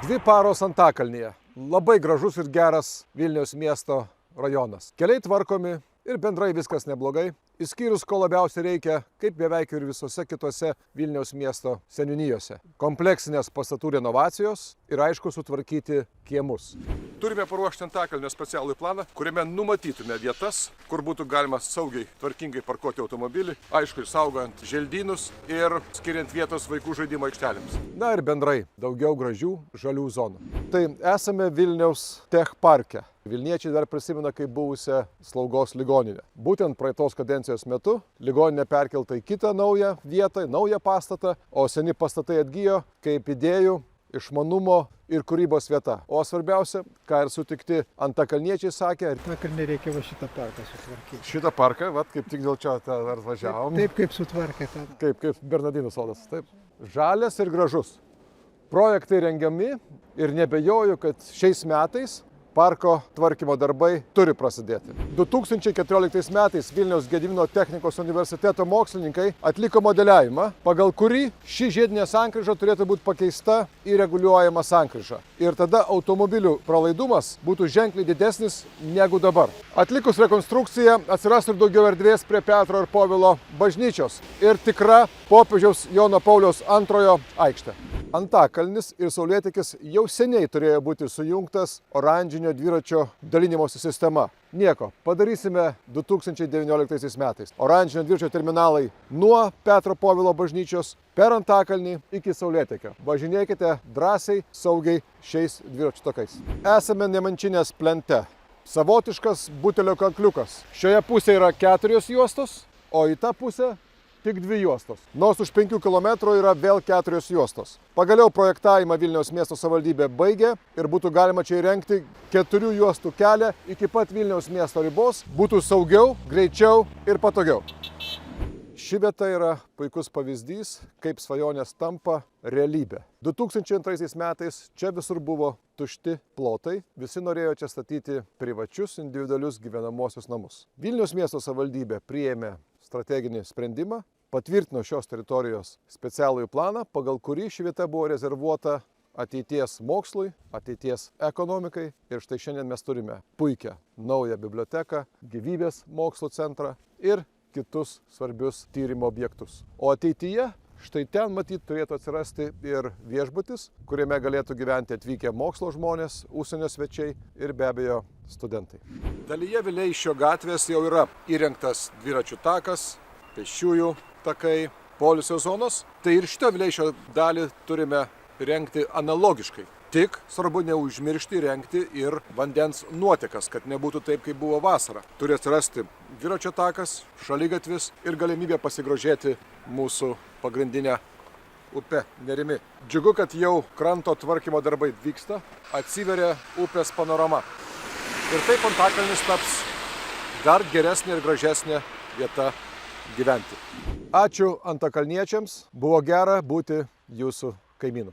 2 paros Antakalnyje. Labai gražus ir geras Vilniaus miesto rajonas. Keliai tvarkomi ir bendrai viskas neblogai. Išskyrus, ko labiausiai reikia, kaip beveik ir visose kitose Vilniaus miesto seniūnijose. Kompleksinės pastatų renovacijos ir aišku sutvarkyti kiemus. Turime paruošti Antakalnio specialų planą, kuriame numatytume vietas, kur būtų galima saugiai, tvarkingai parkuoti automobilį, aišku, saugant želdynus ir skiriant vietos vaikų žaidimo aikštelėms. Na ir bendrai daugiau gražių žalių zonų. Tai esame Vilniaus Tech parke. Vilniečiai dar prisimena kaip buvusią slaugos ligoninę. Būtent praeitos kadencijos metu ligoninė perkelta į kitą naują vietą, naują pastatą, o seni pastatai atgijo kaip idėjų, išmanumo ir kūrybos vieta. O svarbiausia, ką ir sutikti antakalniečiai sakė. Antakalnyje reikia va šitą parką sutvarkyti. Šitą parką, kaip tik dėl čia atvažiavom. Taip kaip sutvarkė tą. Kaip Bernardinų sodas. Taip. Žalias ir gražus. Projektai rengiami ir nebejoju, kad šiais metais parko tvarkymo darbai turi prasidėti. 2014 metais Vilniaus Gedimino technikos universiteto mokslininkai atliko modeliavimą, pagal kurį ši žiedinė sankryža turėtų būti pakeista į reguliuojamą sankryžą. Ir tada automobilių pralaidumas būtų ženkliai didesnis negu dabar. Atlikus rekonstrukciją atsirastų ir daugiau erdvės prie Petro ir Povilo bažnyčios ir tikra popiežiaus Jono Pauliaus II aikštė. Antakalnis ir Saulėtekis jau seniai turėjo būti sujungtas oranžinio dviračio dalinimosi sistema. Nieko, padarysime 2019 metais. Oranžinio dviračio terminalai nuo Petro Povilo bažnyčios per Antakalnį iki Saulėtekio. Važinėkite drąsiai, saugiai šiais dviračių takais. Esame Nemenčinės plente. Savotiškas butelio kakliukas. Šioje pusėje yra 4 juostos, o į tą pusę tik 2 juostos. Nors už 5 km yra vėl 4 juostos. Pagaliau projektavimą Vilniaus miesto savivaldybė baigė ir būtų galima čia įrengti 4 juostų kelią iki pat Vilniaus miesto ribos. Būtų saugiau, greičiau ir patogiau. Ši vieta yra puikus pavyzdys, kaip svajonės tampa realybė. 2002 metais čia visur buvo tušti plotai. Visi norėjo čia statyti privačius individualius gyvenamosius namus. Vilniaus miesto savivaldybė priėmė strateginį sprendimą, patvirtino šios teritorijos specialųjį planą, pagal kurį ši vieta buvo rezervuota ateities mokslui, ateities ekonomikai. Ir štai šiandien mes turime puikią naują biblioteką, gyvybės mokslo centrą ir kitus svarbius tyrimo objektus. O ateityje štai ten matyt turėtų atsirasti ir viešbutis, kuriame galėtų gyventi atvykę mokslo žmonės, užsienio svečiai ir be abejo studentai. Dalyje Vileišio gatvės jau yra įrengtas dviračių takas, pėsčiųjų takai, poilsio zonos. Tai ir šitą Vileišio dalį turime rengti analogiškai. Tik svarbu neužmiršti rengti ir vandens nuotekas, kad nebūtų taip, kaip buvo vasara. Turi atsirasti dviračio takas, šaligatvis ir galimybė pasigrožėti mūsų pagrindinę upę Nerimi. Džiugu, kad jau kranto tvarkymo darbai vyksta, atsiveria upės panorama. Ir taip Antakalnis taps dar geresnė ir gražesnė vieta gyventi. Ačiū antakalniečiams, buvo gera būti jūsų kaimynu.